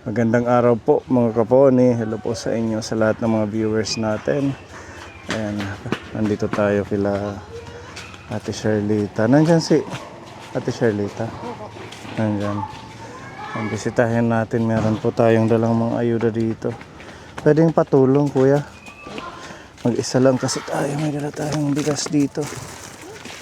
Magandang araw po mga kaponi. Hello po sa inyo sa lahat ng mga viewers natin. Ayan, nandito tayo kila Ate Sherlita. Nandyan si Ate Sherlita. Nandyan. Ang bisitahin natin, meron po tayong dalang mga ayuda dito. Pwedeng patulong kuya. Mag-isa lang kasi tayo. May dala tayong bigas dito.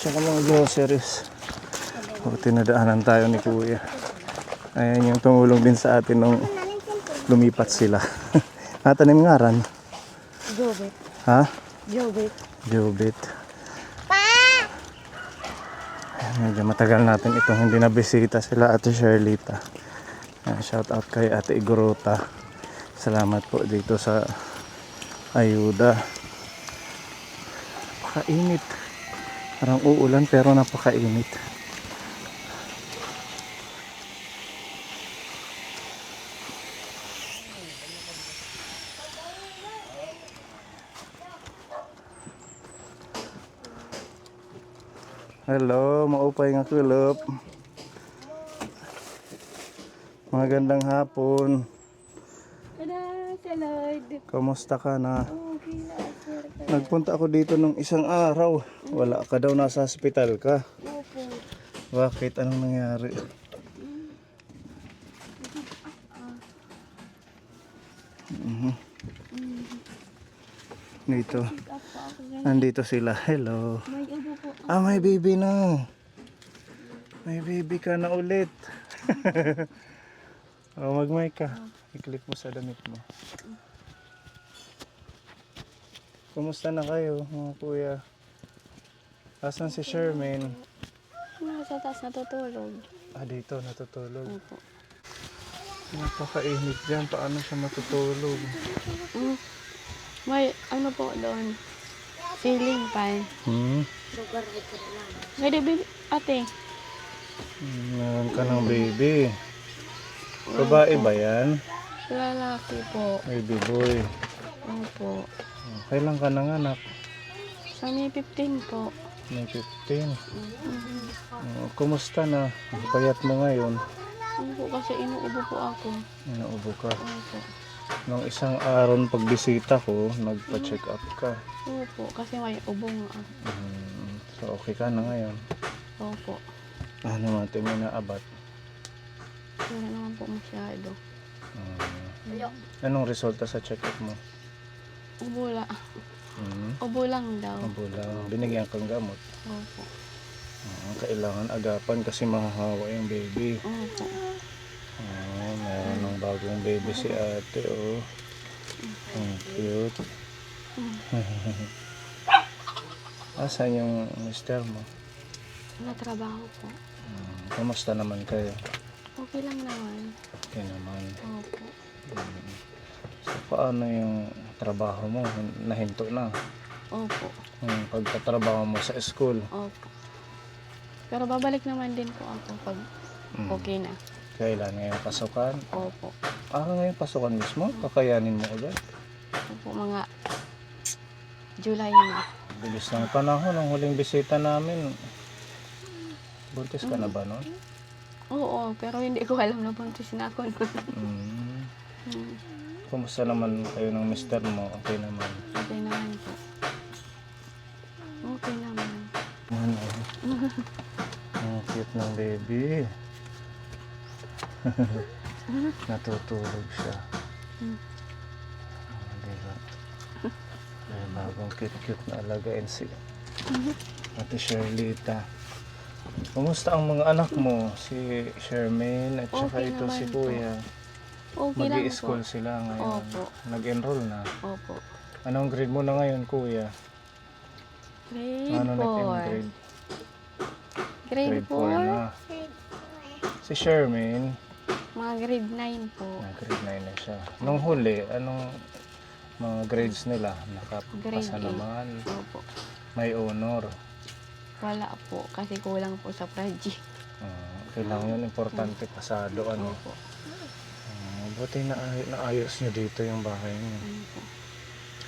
Tsaka mga groceries. O, tinadaanan tayo ni kuya. Ayan yung tumulong din sa atin nung lumipat sila. Natanim nga ran. Jobit. Ha? Jobit. Jobit. Ayan, medyo matagal natin itong hindi nabisita sila Ate Sherlita. Shout out kay Ate Igorota. Salamat po dito sa ayuda. Napakainit. Parang uulan pero napakainit. Hello, maupay nga kulop. Magandang hapon. Tada, Lloyd. Kamusta ka na? Okay na, sir. Nagpunta ako dito nung isang araw. Wala ka daw, nasa hospital ka. Opo. Bakit? Anong nangyari? Dito. Ako ganyan. Nandito sila. Hello. May ubo po. Ah, may baby na. May baby ka na ulit. Oh, mag-mic ka. I-click mo sa damit mo. Kumusta na kayo, mga kuya? Asan si Shermaine? Nasa taas natutulog. Ah, dito, natutulog. Opo. Napakainit dyan. Paano siya matutulog? May ano po doon? Ceiling fan. May baby, ate. Meron ka ng baby. Babae ba yan? Lalaki po. Baby boy. Opo. Kailan ka nanganak? Sa May 15 po. May 15. Kumusta na? Ang payat mo ngayon. Ano po kasi inuubo po ako. Naubo ka. Opo. Nung isang araw ng pagbisita ko, nagpa-check up ka. Opo. Kasi may ubo nga ako. So okay ka na ngayon. Opo. Ano natin mo naabat? Wala naman po masyado. Anong resulta sa check up mo? Ubo lang. Ubo lang daw. Abo lang. Binigyan kang gamot. Opo. Kailangan agapan kasi mahahawa yung baby. Opo. Meron ng bagong baby si ate, oh. Ang cute. Asan yung mister mo? Natrabaho po. Kamusta naman kayo? Okay lang naman. Okay naman. Opo. So, paano yung trabaho mo? Nahinto na. Opo. Yung pagtatrabaho mo sa school. Opo. Pero babalik naman din po ako pag okay na. Kailan ngayong pasukan? Opo. Ngayong pasukan mismo? Kakayanin mo ulit? Opo, mga July na. Bilis ng panahon. Ang huling bisita namin. Buntis ka na ba nun? Oo, pero hindi ko alam na buntis na ako. Kumusta naman kayo ng mister mo? Okay naman. Okay naman po. Okay naman. Ano? Ang cute ng baby. Natutulog siya. Diba? May bagong cute na alagain si Ate Sherlita. Kumusta ang mga anak mo? Si Shermaine at saka Okay ito si naman po. Kuya. Okay lang po. Mag-i-school sila ngayon. Opo. Nag-enroll na. Opo. Anong grade mo na ngayon, Kuya? Grade Ano 4. nag-grade? Grade 4? na. Si Shermaine, Mga grade 9 po. grade 9 na siya. Nung huli, anong mga grades nila? Grade Nakapasa 8. naman. Opo. May honor. Wala po, kasi kulang po sa project. Kailangan yun, importante, pasado. Ano? Opo. Buti naayos nyo dito yung bahay niyo. Opo.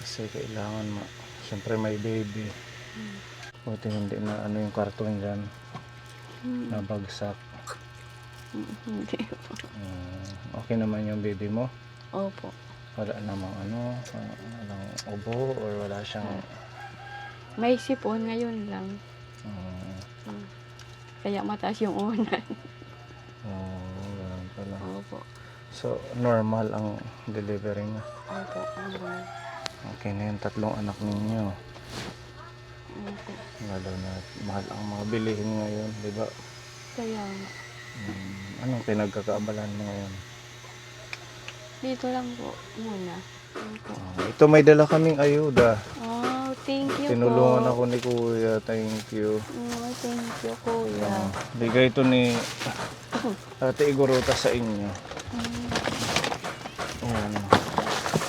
Kasi kailangan, siyempre may baby. Buti hindi na ano yung karton dyan. Nabagsak. Hindi po. Okay naman yung baby mo? Opo. Wala namang walang ubo or wala siyang... May sipon ngayon lang. Mm. Kaya mataas yung unan. Ganun pala. Opo. So, normal ang delivery niya. Opo. Okay na yung 3 anak ninyo. Opo. Lalo na mahal ang mga bilihin ngayon, di ba? Kaya nga. Anong pinagkakaabalan mo ngayon? Dito lang po muna. Opo. Ito may dala kaming ayuda. Oh, thank you Tinulungan po. ako ni Kuya. Thank you. Oh, thank you, Kuya. Bigay ito ni Ate Igorota sa inyo. Ayan.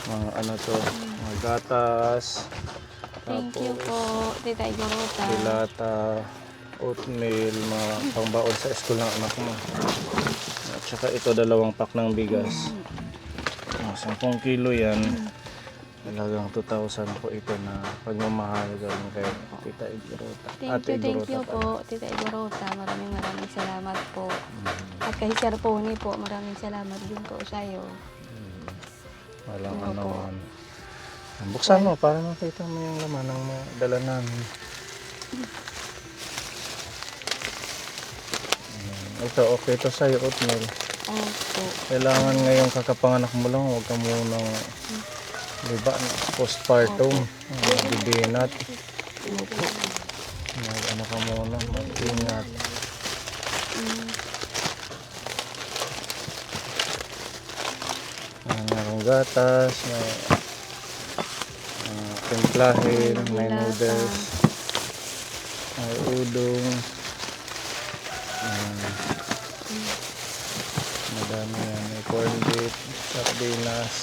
Mga ano to, mga gatas. Thank you po, Tita Igorota. Dilata, oatmeal, mga pangbaon sa school ng anak mo. At saka ito 2 pack ng bigas. 10 kilo yan. Talagang 2,000 po ito na pagmamahal galing kay Tita Igorota. Thank you po, Tita Igorota. Maraming salamat po. At kay Sir Pony po, maraming salamat din po sa iyo. Walang Opo. ano. Buksan mo para makita mo yung laman ng mga dala namin. Ito, okay ito sa'yo, oatmeal. Opo. Kailangan ngayong kakapanganak mo lang, huwag ka munang, diba, postpartum, bibinat. Opo. Ano ka muna, mag-ingat. Mayroong gatas, may timplahin, may noodles, may udong. Madami yan, may corned beef, sardinas.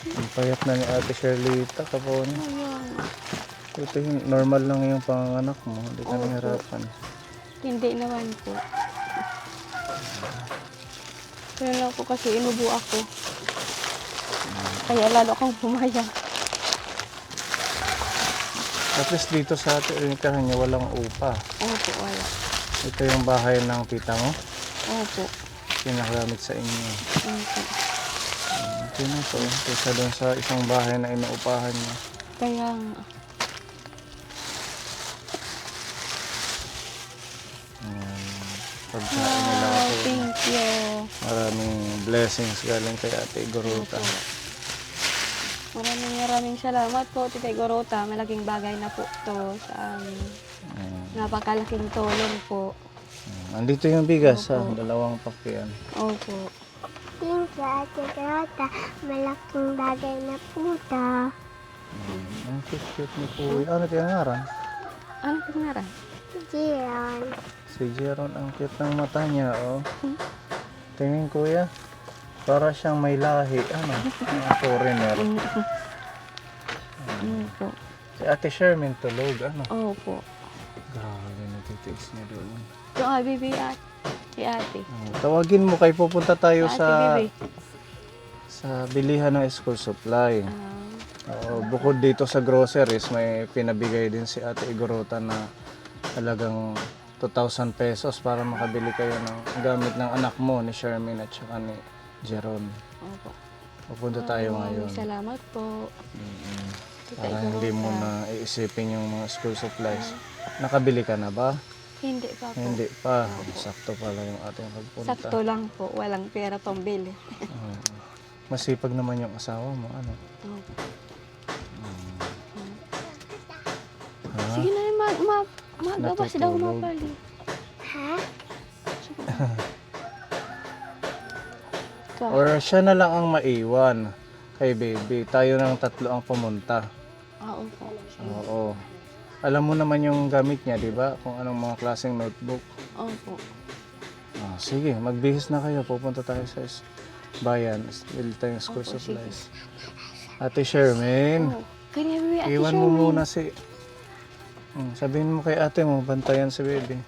Ang payat na ni Ate Shirlita kapon. Ayan. Ito yung normal lang yung panganak mo, hindi ka Opo. nahirapan. Hindi naman po. Kaya lang po kasi inubo ako. Kaya lalo akong pumayang. At least dito sa tinitirahan niya walang upa. Opo, wala. Ito yung bahay ng tita mo, Opo. pinagamit sa inyo. Opo. Ito na to, kaysa doon sa isang bahay na inuupahan niya. Kaya nga. Pagkain nila Wow, ako. thank you. Maraming blessings galing kay Ate Igorota. Maraming salamat po, Tita Igorota. Malaking bagay na po to sa amin. Napakalaking tulong po. Andito yung bigas ha, Opo. 2 pack yan. Opo. Thank you, Ate Grota. Malaking bagay na puta. Ang cute ni Kuya. Ano kaya ngaran? Ano pangaran? Jiran. Si Jeron, ang cute ng mata niya, oh. Tingin Kuya, para siyang may lahi. Ano? Ang foreigner. Opo. Si Ate Shermin tulog, ano? Opo. Grabe, natitiis niya doon. Ito nga, bibi at si ate. Tawagin mo kay pupunta tayo Ate, sa bibi. bilihan ng school supply. Bukod dito sa groceries, may pinabigay din si Ate Igorota na talagang 2,000 pesos para makabili kayo ng gamit ng anak mo ni Shermin at saka ni Jeron. Opo. Pupunta tayo ngayon. Salamat po. Tita Para hindi mo Igorota. na iisipin yung mga school supplies. Nakabili ka na ba? Hindi pa po. Hindi pa. Sakto pala yung ating pagpunta. Sakto lang po. Walang pera pambili. Masipag naman yung asawa mo. Ano? Opo. Ha? Sige na, magawas daw Natutulog. mapali. Ha? Or siya na lang ang maiwan kay baby. Tayo ng 3 ang pumunta. Opo. Oo. Alam mo naman yung gamit niya, di ba? Kung anong mga klaseng notebook. Opo. Sige, magbihis na kayo. Pupunta tayo sa bayan. Bili tayong school Opo, supplies. Ate Shermin, Kanya bibi ate iwan mo Shermin. muna si... sabihin mo kay ate mo, bantayan si baby.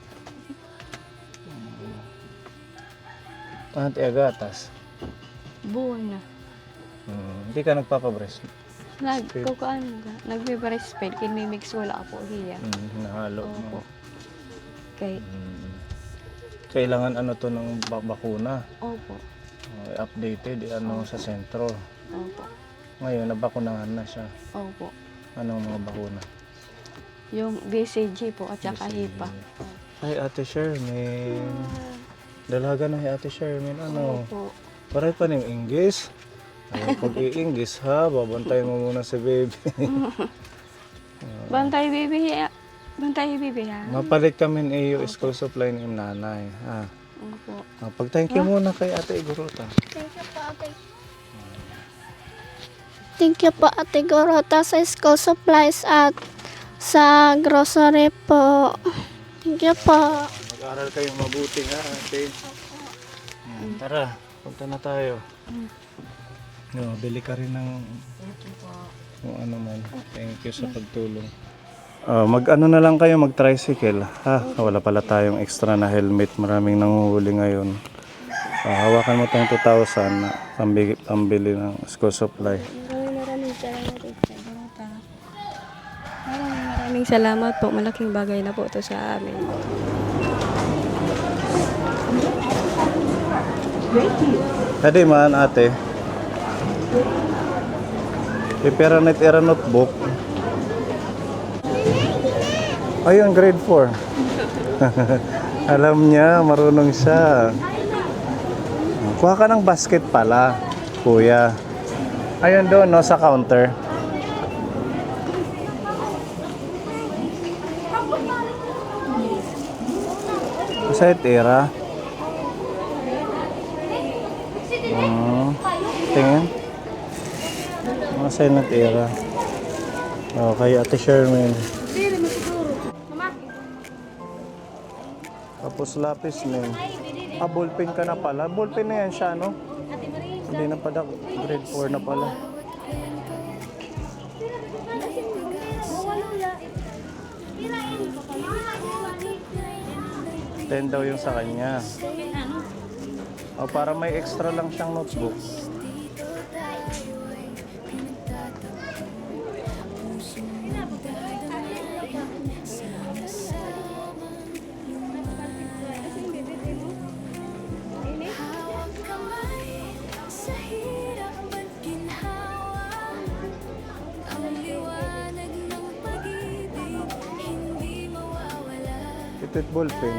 Ate Agatas. Buwan na. Hindi ka nagpapabreast. Nagkukuan ka. Nagbe-breastfeed. Kinimix wala po hiya. Nahalo Opo. mo. Kay, Kailangan ano to ng bakuna. opo. Updated ano sa sentro. Opo. Ngayon nabakunahan na siya. Opo. Anong mga bakuna? Yung BCG po at saka BCG. HIPAA. Ay, Ate Shermin. Dalaga na Ate Shermin. Ano? Opo. Paray pa ng English. Ay, pag i-English ha, babantayan mo muna si baby. Bantay baby ha. Bantay baby ha. Mapalit kami ng AU school supply ng nanay. Ha? Opo. Pag-thank you muna kay Ate Igorota. Thank you po, Ate. Thank you po, Ate Gorota, sa school supplies at sa grocery po. Thank you po. Mag-aral kayong mabuti ha, Ate. Tara, punta na tayo. Bili ka rin ng kung ano man. Thank you sa pagtulong. Mag-ano na lang kayo, mag-tricycle. Ha? Wala pala tayong extra na helmet. Maraming nanguhuli ngayon. Hawakan mo tayong 2,000 na pambili ng school supply. Maraming salamat po. Maraming salamat po. Malaking bagay na po ito sa amin. Hadi man, ate. Ipera notebook. Ayun, grade 4. Alam niya, marunong siya. Kuha ka ng basket pala, kuya. Ayun doon, no, sa counter. Sa itira. Tingin. Masay na tira. Kay Ate Shermin. Tapos lapis nin. Ballpen ka na pala. Ballpen na yan siya, no? Hindi na pala. Grade 4 na pala. $10 daw yung sa kanya. Para may extra lang siyang notebook. Ito't ballpen.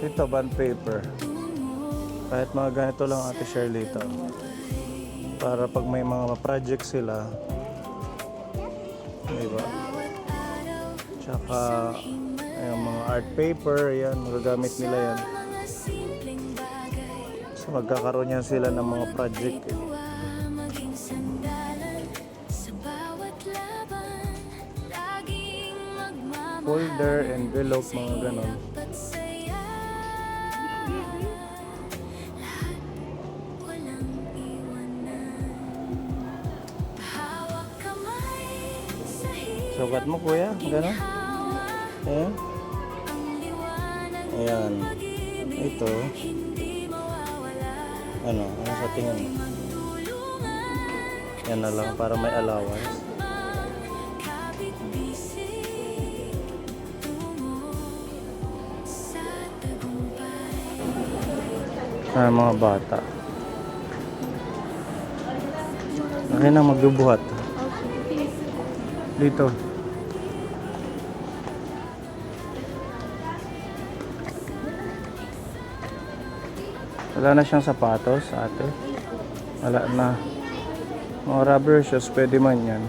Ito, bond paper. Kahit mga ganito lang Ate Shirley ito. Para pag may mga project sila, diba? Tsaka, yung mga art paper, yan, magagamit nila yan. So, magkakaroon yan sila ng mga project. Folder, envelope, mga ganon. Sukat mo kuya, gano'n? Ayan. Ayan. Ito. Ano sa tingin mo? Yan na lang para may allowance. Mga bata. Akin na magbubuhat. Dito. Wala na siyang sapatos, ate. Wala na. Mga rubber shoes, pwede man yan.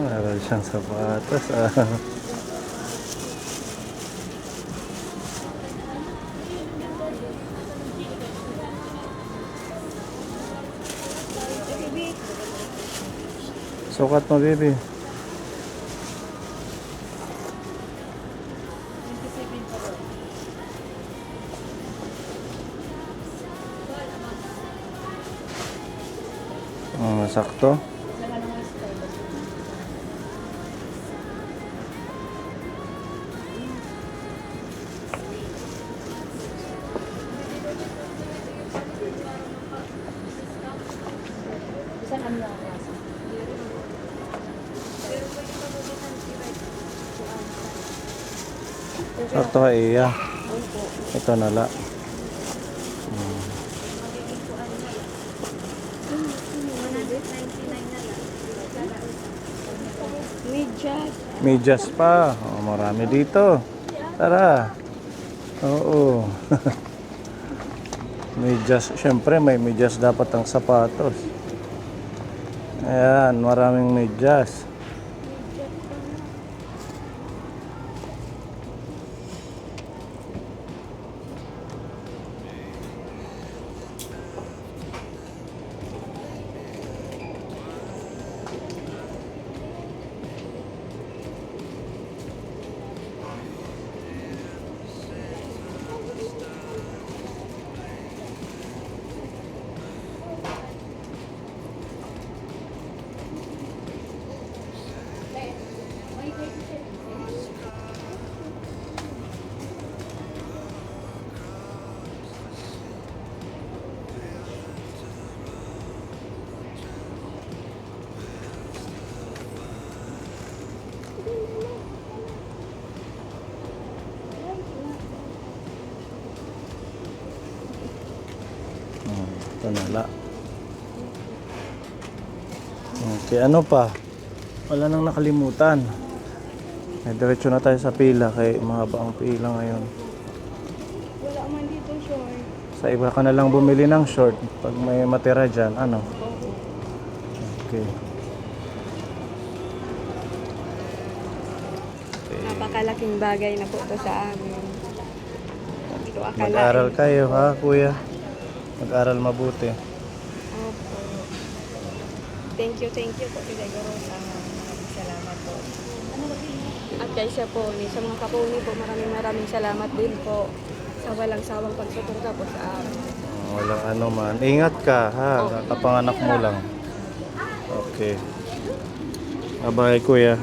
Wala siyang sapatos. Sukat mo, baby. Sakto. Sakto ka iya. Ito na la. Medyas. Medyas pa. Oh, marami dito. Tara. Oo. Medyas. Siyempre may medyas dapat ang sapatos. Ayan, maraming medyas. Ito na la. Okay, ano pa? Wala nang nakalimutan. Diretso na tayo sa pila kay mahaba ang pila ngayon. Wala man dito, short. Sa iba ka na lang bumili ng short pag may matira dyan. Ano? Okay. Napakalaking bagay na po to sa amin. Hindi ko akalain. Mag-aral kayo ha, kuya. Mag-aral mabuti. Opo. Thank you po, Tita Gorosa. Maraming salamat po. At kay siya po, sa mga kapuni po, maraming salamat din po sa walang sawang pagsuporta po sa amin. Walang ano man. Ingat ka ha, kapanganak mo lang. Okay. Bye-bye kuya.